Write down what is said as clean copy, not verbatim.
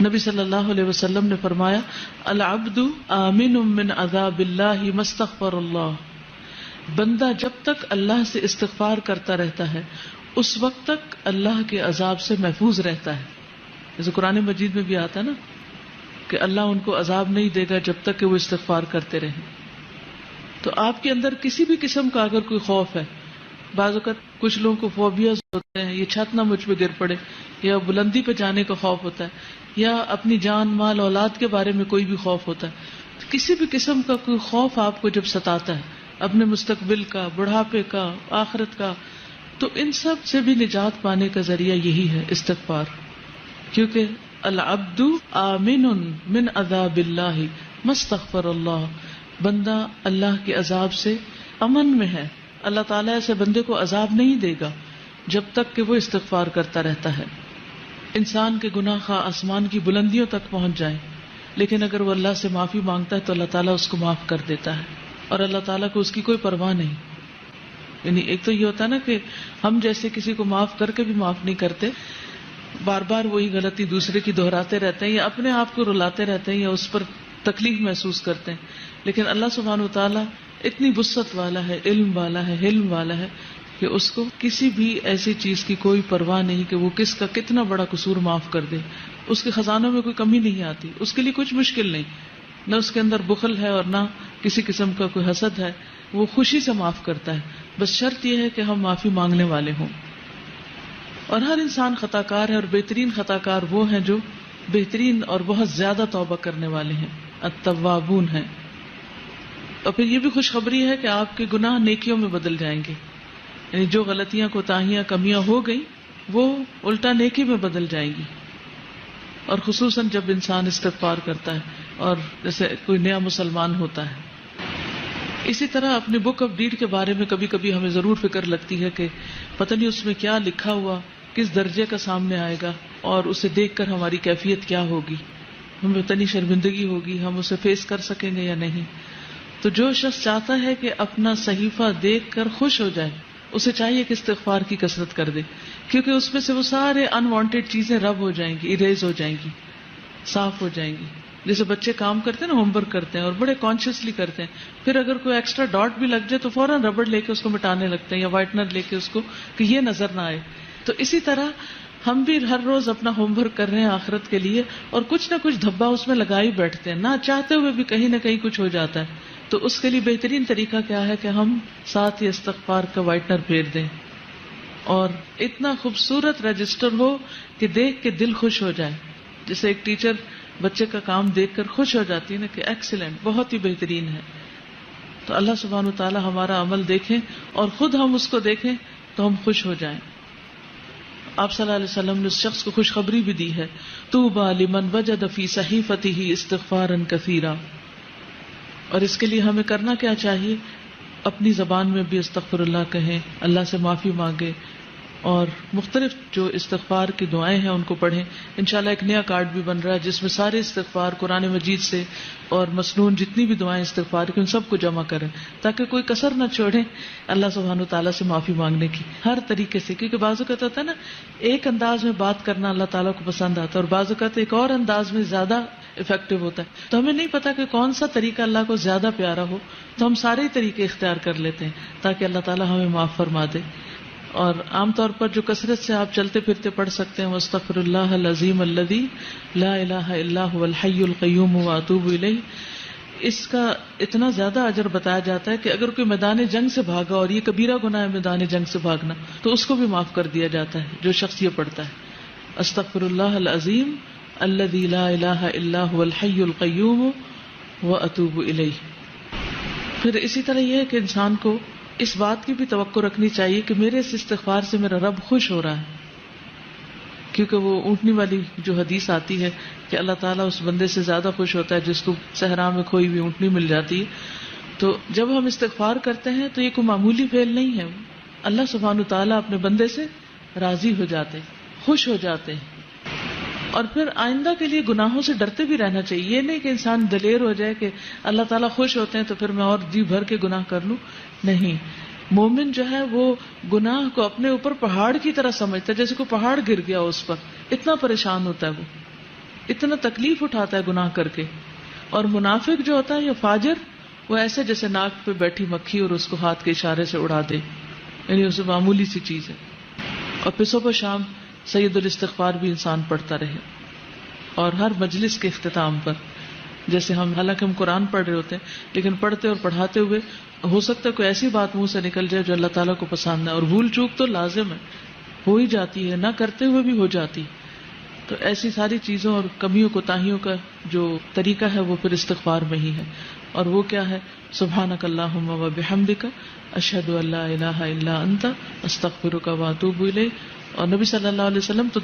نبی صلی اللہ علیہ وسلم نے فرمایا العبد آمن من عذاب اللہ ما استغفر اللہ، بندہ جب تک اللہ سے استغفار کرتا رہتا ہے اس وقت تک اللہ کے عذاب سے محفوظ رہتا ہے. جیسے قرآن مجید میں بھی آتا ہے نا کہ اللہ ان کو عذاب نہیں دے گا جب تک کہ وہ استغفار کرتے رہیں. تو آپ کے اندر کسی بھی قسم کا اگر کوئی خوف ہے، بعض اوقات کچھ لوگوں کو فوبیاز ہوتے ہیں، یہ چھت نہ مجھ پہ گر پڑے، یا بلندی پہ جانے کا خوف ہوتا ہے، یا اپنی جان مال اولاد کے بارے میں کوئی بھی خوف ہوتا ہے، کسی بھی قسم کا کوئی خوف آپ کو جب ستاتا ہے اپنے مستقبل کا، بڑھاپے کا، آخرت کا، تو ان سب سے بھی نجات پانے کا ذریعہ یہی ہے استغفار. کیونکہ العبد آمن من عذاب اللہ ما استغفر اللہ، بندہ اللہ کے عذاب سے امن میں ہے. اللہ تعالیٰ ایسے بندے کو عذاب نہیں دے گا جب تک کہ وہ استغفار کرتا رہتا ہے. انسان کے گناہ خواہ آسمان کی بلندیوں تک پہنچ جائیں، لیکن اگر وہ اللہ سے معافی مانگتا ہے تو اللہ تعالیٰ اس کو معاف کر دیتا ہے، اور اللہ تعالیٰ کو اس کی کوئی پرواہ نہیں. یعنی ایک تو یہ ہوتا ہے نا کہ ہم جیسے کسی کو معاف کر کے بھی معاف نہیں کرتے، بار بار وہی غلطی دوسرے کی دہراتے رہتے ہیں، یا اپنے آپ کو رلاتے رہتے ہیں، یا اس پر تکلیف محسوس کرتے ہیں. لیکن اللہ سبحانہ وتعالیٰ اتنی وسعت والا ہے، علم والا ہے، حلم والا ہے کہ اس کو کسی بھی ایسی چیز کی کوئی پرواہ نہیں کہ وہ کس کا کتنا بڑا قصور معاف کر دے. اس کے خزانوں میں کوئی کمی نہیں آتی، اس کے لیے کچھ مشکل نہیں، نہ اس کے اندر بخل ہے اور نہ کسی قسم کا کوئی حسد ہے، وہ خوشی سے معاف کرتا ہے. بس شرط یہ ہے کہ ہم معافی مانگنے والے ہوں. اور ہر انسان خطا کار ہے، اور بہترین خطا کار وہ ہیں جو بہترین اور بہت زیادہ توبہ کرنے والے ہیں، التوابون ہیں. اور پھر یہ بھی خوشخبری ہے کہ آپ کے گناہ نیکیوں میں بدل جائیں گے. یعنی جو غلطیاں، کوتاہیاں، کمیاں ہو گئی وہ الٹا نیکی میں بدل جائیں گی. اور خصوصاً جب انسان استغفار کرتا ہے اور جیسے کوئی نیا مسلمان ہوتا ہے. اسی طرح اپنی بک آف ڈیڈ کے بارے میں کبھی کبھی ہمیں ضرور فکر لگتی ہے کہ پتہ نہیں اس میں کیا لکھا ہوا، کس درجے کا سامنے آئے گا، اور اسے دیکھ کر ہماری کیفیت کیا ہوگی، ہمیں اتنی شرمندگی ہوگی، ہم اسے فیس کر سکیں گے یا نہیں. تو جو شخص چاہتا ہے کہ اپنا صحیفہ دیکھ کر خوش ہو جائے، اسے چاہیے کہ استغفار کی کثرت کر دے، کیونکہ اس میں سے وہ سارے انوانٹیڈ چیزیں رب ہو جائیں گی، اریز ہو جائیں گی، صاف ہو جائیں گی. جیسے بچے کام کرتے ہیں نا، ہوم ورک کرتے ہیں اور بڑے کانشیسلی کرتے ہیں، پھر اگر کوئی ایکسٹرا ڈاٹ بھی لگ جائے تو فوراً ربڑ لے کے اس کو مٹانے لگتے ہیں، یا وائٹنر لے کے اس کو، کہ یہ نظر نہ آئے. تو اسی طرح ہم بھی ہر روز اپنا ہوم ورک کر رہے ہیں آخرت کے لیے، اور کچھ نہ کچھ دھبا اس میں لگا ہی بیٹھتے ہیں، نہ چاہتے ہوئے بھی کہیں نہ کہیں کچھ ہو جاتا ہے. تو اس کے لیے بہترین طریقہ کیا ہے کہ ہم ساتھ ہی استغفار کا وائٹنر پھیر دیں، اور اتنا خوبصورت رجسٹر ہو کہ دیکھ کے دل خوش ہو جائے. جیسے ایک ٹیچر بچے کا کام دیکھ کر خوش ہو جاتی ہے نا کہ ایکسیلنٹ، بہت ہی بہترین ہے. تو اللہ سبحانہ وتعالی ہمارا عمل دیکھیں اور خود ہم اس کو دیکھیں تو ہم خوش ہو جائیں. آپ صلی اللہ علیہ وسلم نے اس شخص کو خوشخبری بھی دی ہے، طوبی لمن وجد فی صحیفته استغفارا کثیرا. اور اس کے لیے ہمیں کرنا کیا چاہیے؟ اپنی زبان میں بھی استغفر اللہ کہیں، اللہ سے معافی مانگے، اور مختلف جو استغفار کی دعائیں ہیں ان کو پڑھیں. انشاءاللہ ایک نیا کارڈ بھی بن رہا ہے جس میں سارے استغفار قرآن مجید سے اور مسنون جتنی بھی دعائیں استغفار کی ان سب کو جمع کریں، تاکہ کوئی کسر نہ چھوڑیں اللہ سبحانہ وتعالیٰ سے معافی مانگنے کی ہر طریقے سے. کیونکہ بعض اوقات ہوتا ہے نا، ایک انداز میں بات کرنا اللہ تعالیٰ کو پسند آتا ہے، اور بعض اوقات ایک اور انداز میں زیادہ افیکٹو ہوتا ہے. تو ہمیں نہیں پتا کہ کون سا طریقہ اللہ کو زیادہ پیارا ہو، تو ہم سارے طریقے اختیار کر لیتے ہیں تاکہ اللہ تعالیٰ ہمیں معاف فرما دے. اور عام طور پر جو کثرت سے آپ چلتے پھرتے پڑھ سکتے ہیں، واستغفر اللہ العظیم الذی لا الہ الا هو الحی القیوم واتوب الیہ، اس کا اتنا زیادہ اجر بتایا جاتا ہے کہ اگر کوئی میدان جنگ سے بھاگا، اور یہ کبیرہ گناہ ہے میدان جنگ سے بھاگنا، تو اس کو بھی معاف کر دیا جاتا ہے جو شخص یہ پڑھتا ہے استغفر اللہ العظیم الذی لا الہ الا هو الحی القیوم واتوب الیہ. پھر اسی طرح یہ ہے کہ انسان کو اس بات کی بھی توقع رکھنی چاہیے کہ میرے اس استغفار سے میرا رب خوش ہو رہا ہے. کیونکہ وہ اونٹنی والی جو حدیث آتی ہے کہ اللہ تعالیٰ اس بندے سے زیادہ خوش ہوتا ہے جس کو صحرا میں کھوئی ہوئی اونٹنی مل جاتی ہے. تو جب ہم استغفار کرتے ہیں تو یہ کوئی معمولی فعل نہیں ہے، اللہ سبحانہ تعالیٰ اپنے بندے سے راضی ہو جاتے ہیں، خوش ہو جاتے ہیں. اور پھر آئندہ کے لیے گناہوں سے ڈرتے بھی رہنا چاہیے. یہ نہیں کہ انسان دلیر ہو جائے کہ اللہ تعالیٰ خوش ہوتے ہیں تو پھر میں اور جی بھر کے گناہ کر لوں. نہیں، مومن جو ہے وہ گناہ کو اپنے اوپر پہاڑ کی طرح سمجھتا ہے، جیسے کوئی پہاڑ گر گیا اس پر اتنا پریشان ہوتا ہے وہ. اتنا تکلیف اٹھاتا ہے گناہ کر کے. اور منافق جو ہوتا ہے یا فاجر، وہ ایسے جیسے ناک پہ بیٹھی مکھی اور اس کو ہاتھ کے اشارے سے اڑا دے، یعنی اسے معمولی سی چیز ہے. اور پھر صبح شام سید الاستغفار بھی انسان پڑھتا رہے، اور ہر مجلس کے اختتام پر. جیسے حالانکہ ہم قرآن پڑھ رہے ہوتے ہیں، لیکن پڑھتے اور پڑھاتے ہوئے ہو سکتا ہے کوئی ایسی بات منہ سے نکل جائے جو اللہ تعالیٰ کو پسند ہے، اور بھول چوک تو لازم ہے، ہو ہی جاتی ہے، نہ کرتے ہوئے بھی ہو جاتی. تو ایسی ساری چیزوں اور کمیوں کوتاہیوں کا جو طریقہ ہے وہ پھر استغفار میں ہی ہے. اور وہ کیا ہے؟ سبحانک اللہم و بحمدک اشہد ان لا الہ الا انت استغفرک و اتوب الیک. اور نبی صلی اللہ علیہ وسلم تو